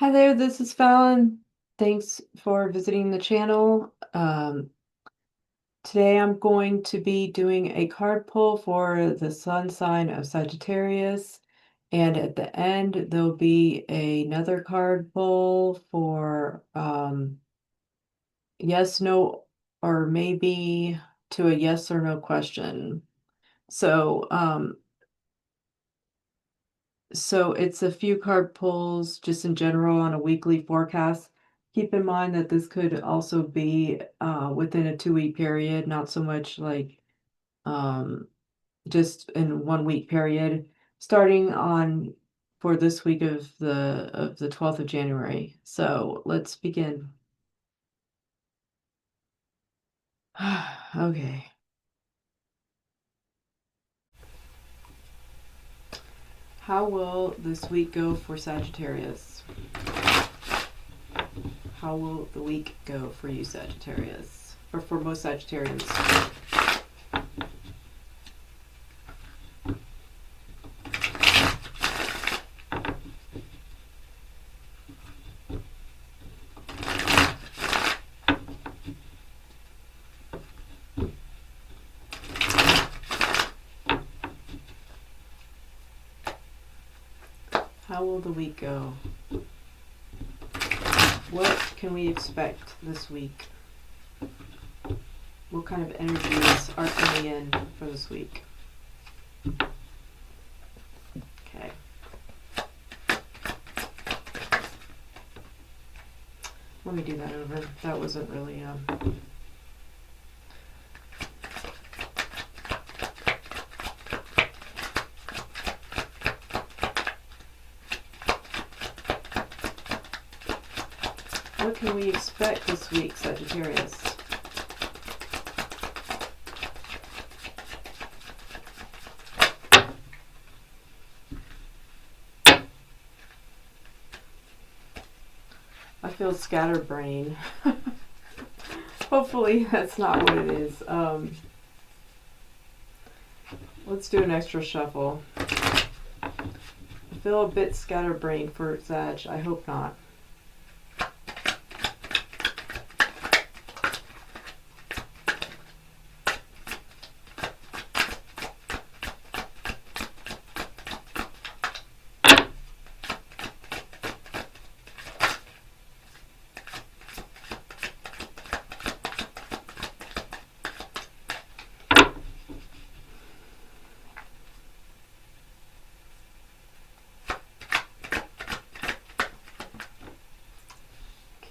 Hi there, this is Fallon. Thanks for visiting the channel. Today I'm going to be doing a card pull for the sun sign of Sagittarius, and at the end there'll be another card pull for yes, no, or maybe to a yes or no question. So, So it's a few card pulls just in general on a weekly forecast. Keep in mind that this could also be within a 2 week period, not so much like um, just in 1 week period, starting on for this week of the 12th of January. So let's begin. Okay. How will this week go for Sagittarius? How will the week go for you, Sagittarius? Or for most Sagittarians? How will the week go? What can we expect this week? What kind of energies are coming in for this week? Okay. Let me do that over. That wasn't really What can we expect this week, Sagittarius? I feel scatterbrain. Hopefully that's not what it is. Let's do an extra shuffle. I feel a bit scatterbrained for Sag. I hope not.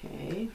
Okay.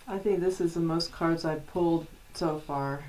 I think this is the most cards I've pulled so far.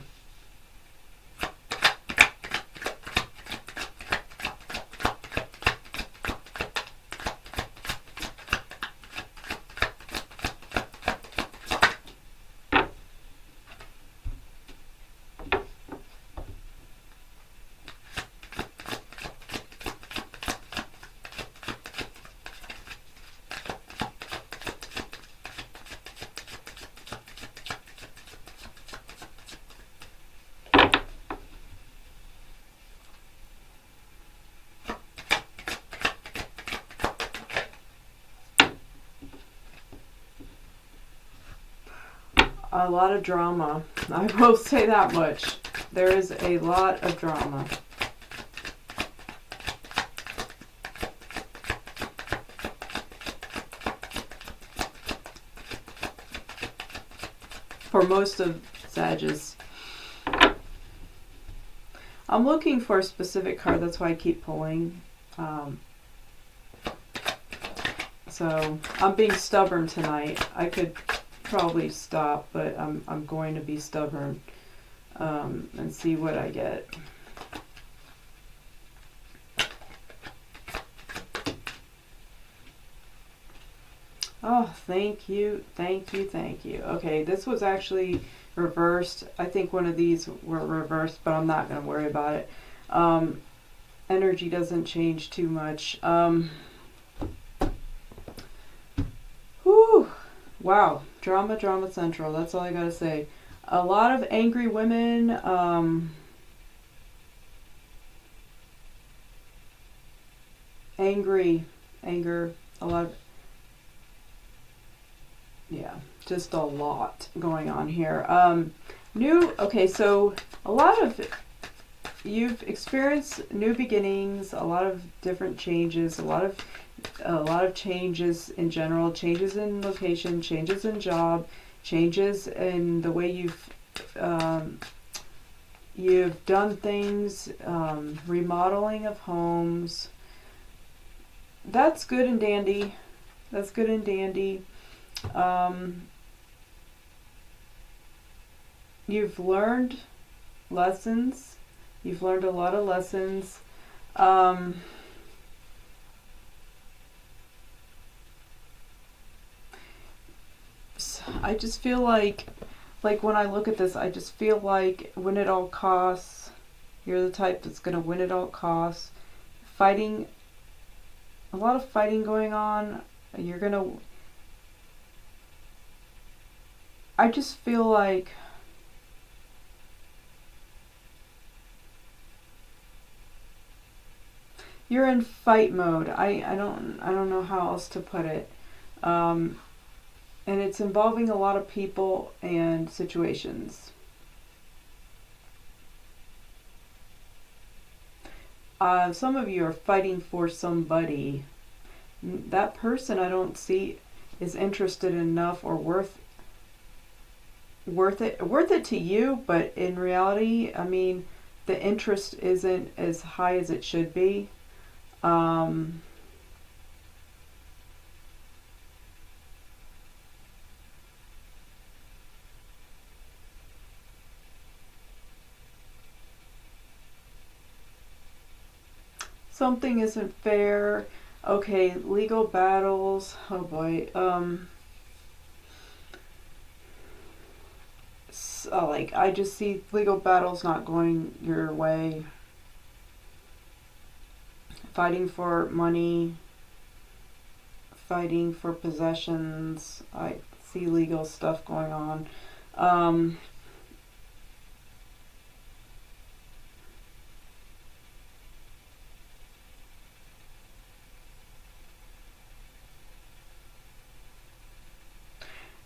A lot of drama. I will say that much. There is a lot of drama. For most of Sagittarius. I'm looking for a specific card, that's why I keep pulling. So I'm being stubborn tonight. I could probably stop, but I'm going to be stubborn and see what I get. Oh, thank you, thank you, thank you. Okay, this was actually reversed. I think one of these were reversed, but I'm not going to worry about it. Energy doesn't change too much. Whew. Wow. Drama, drama central. That's all I got to say. A lot of angry women. Anger. A lot of... Yeah, just a lot going on here. Okay, so a lot of... You've experienced new beginnings, a lot of different changes, a lot of changes in general, changes in location, changes in job, changes in the way you've done things, remodeling of homes. That's good and dandy. That's good and dandy. You've learned lessons. You've learned a lot of lessons. I just feel like when I look at this, I just feel like win at all costs. You're the type that's going to win at all costs. Fighting, a lot of fighting going on. You're going to... I just feel like... You're in fight mode. I don't know how else to put it. And it's involving a lot of people and situations. Some of you are fighting for somebody. That person I don't see is interested enough or worth it to you, but in reality, I mean, the interest isn't as high as it should be. Something isn't fair. Okay, legal battles. Oh boy. So, like, I just see legal battles not going your way. Fighting for money, fighting for possessions. I see legal stuff going on.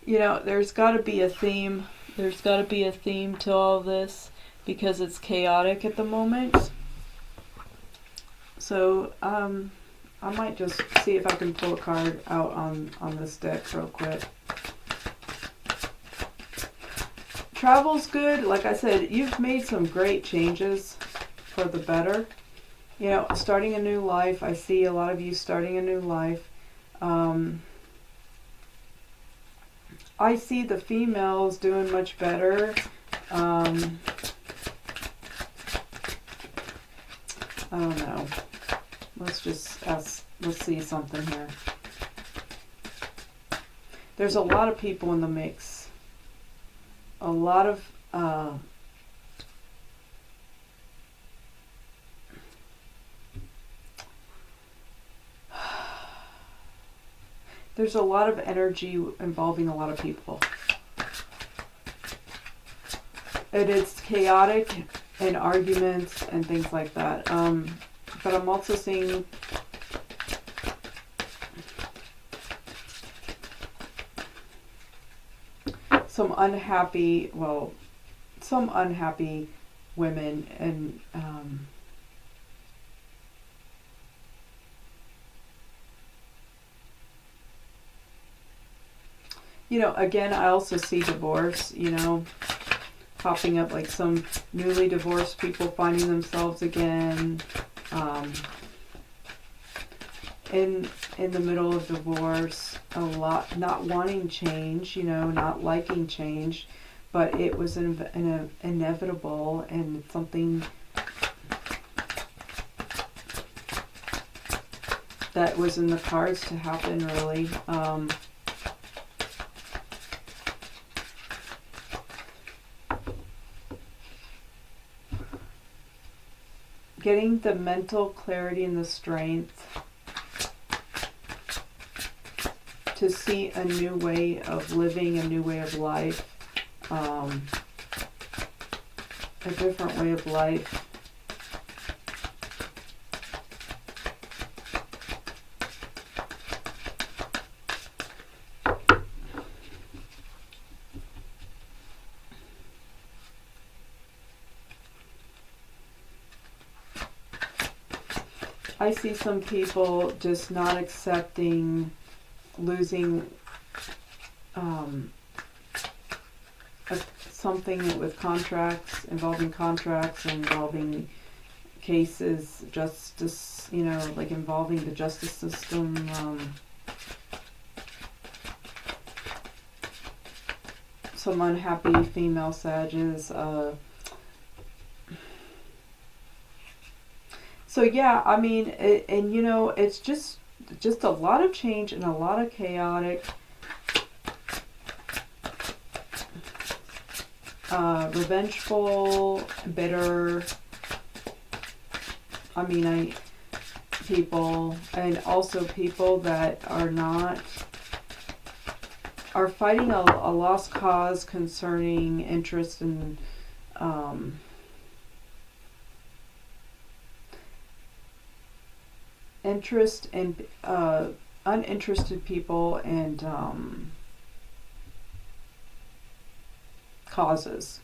You know, there's got to be a theme. There's got to be a theme to all this because it's chaotic at the moment. So, I might just see if I can pull a card out on this deck real quick. Travel's good. Like I said, you've made some great changes for the better. You know, starting a new life. I see a lot of you starting a new life. I see the females doing much better. I don't know. Let's just ask, let's see something here. There's a lot of people in the mix. A lot of there's a lot of energy involving a lot of people. It is chaotic and arguments and things like that. But I'm also seeing some unhappy women and you know, again, I also see divorce, you know, popping up, like some newly divorced people finding themselves again. in the middle of divorce, a lot, not wanting change, you know, not liking change, but it was inevitable and something that was in the cards to happen, really. Getting the mental clarity and the strength to see a new way of living, a new way of life, a different way of life. I see some people just not accepting losing something with contracts, involving cases, justice, you know, like involving the justice system. Some unhappy female Sages. So yeah, I mean, and you know, it's just a lot of change and a lot of chaotic, revengeful, bitter. I mean, people, and also people that are fighting a lost cause concerning interest in uninterested people and causes.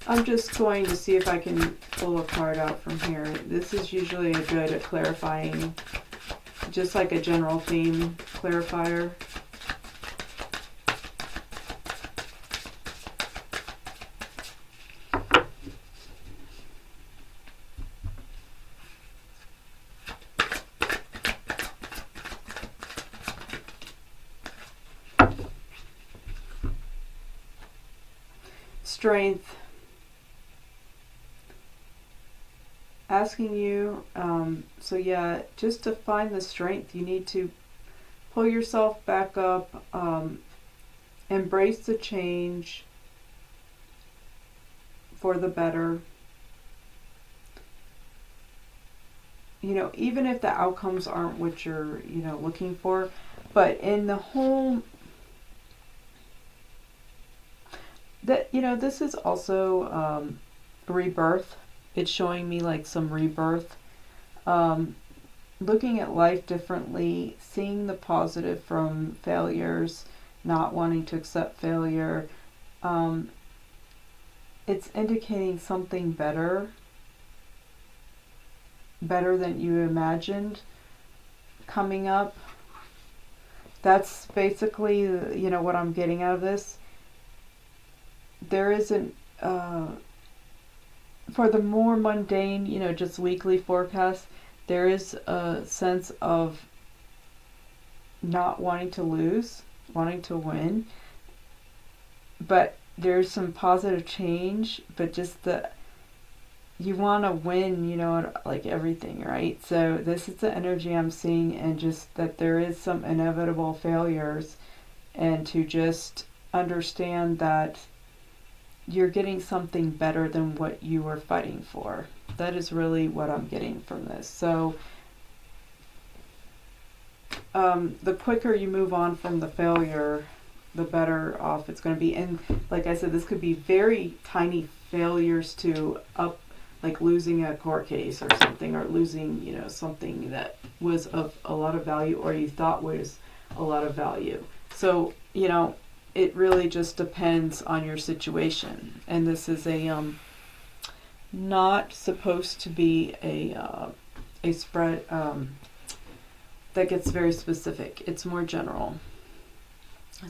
I'm just going to see if I can pull a card out from here. This is usually a good at clarifying, just like a general theme clarifier. Strength. Asking you, so yeah, just to find the strength, you need to pull yourself back up, embrace the change for the better. You know, even if the outcomes aren't what you're, you know, looking for, but in the whole, that, you know, this is also rebirth. It's showing me like some rebirth, looking at life differently, seeing the positive from failures, not wanting to accept failure. It's indicating something better than you imagined coming up. That's basically, you know, what I'm getting out of this. There isn't, for the more mundane, you know, just weekly forecast, there is a sense of not wanting to lose, wanting to win. But there's some positive change, but just you want to win, you know, like everything, right? So this is the energy I'm seeing, and just that there is some inevitable failures, and to just understand that you're getting something better than what you were fighting for. That is really what I'm getting from this. So the quicker you move on from the failure, the better off it's going to be. And like I said, this could be very tiny failures to like losing a court case or something, or losing, you know, something that was of a lot of value, or you thought was a lot of value. So, you know, it really just depends on your situation. And this is a not supposed to be a spread that gets very specific. It's more general.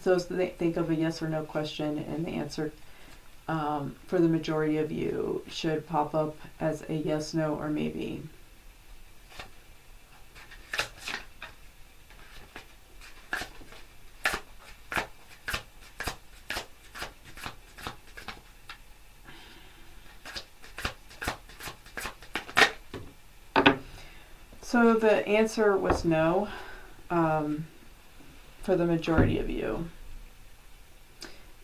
So think of a yes or no question, and the answer for the majority of you should pop up as a yes, no, or maybe. So the answer was no for the majority of you.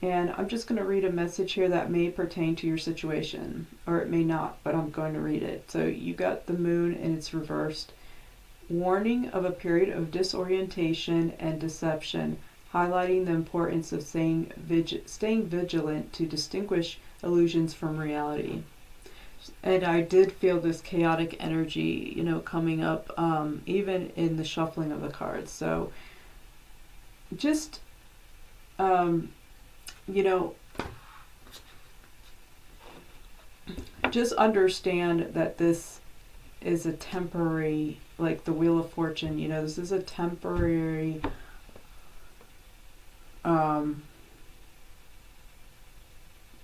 And I'm just going to read a message here that may pertain to your situation, or it may not, but I'm going to read it. So you got the moon and it's reversed. Warning of a period of disorientation and deception, highlighting the importance of staying vigilant to distinguish illusions from reality. And I did feel this chaotic energy, you know, coming up, even in the shuffling of the cards. So just, you know, just understand that this is a temporary, like the Wheel of Fortune, you know, this is a temporary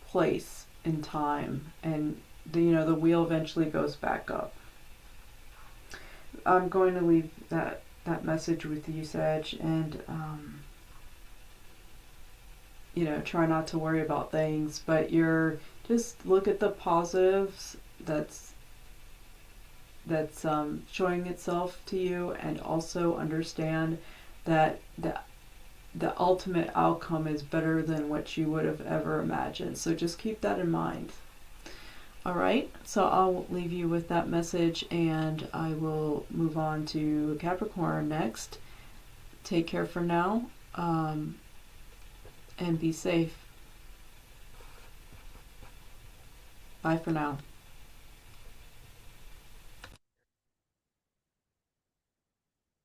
place in time, and you know, the wheel eventually goes back up. I'm going to leave that message with you, Sag, and you know, try not to worry about things, but you're just look at the positives that's showing itself to you, and also understand that the ultimate outcome is better than what you would have ever imagined. So just keep that in mind. All right, so I'll leave you with that message, and I will move on to Capricorn next. Take care for now, and be safe. Bye for now.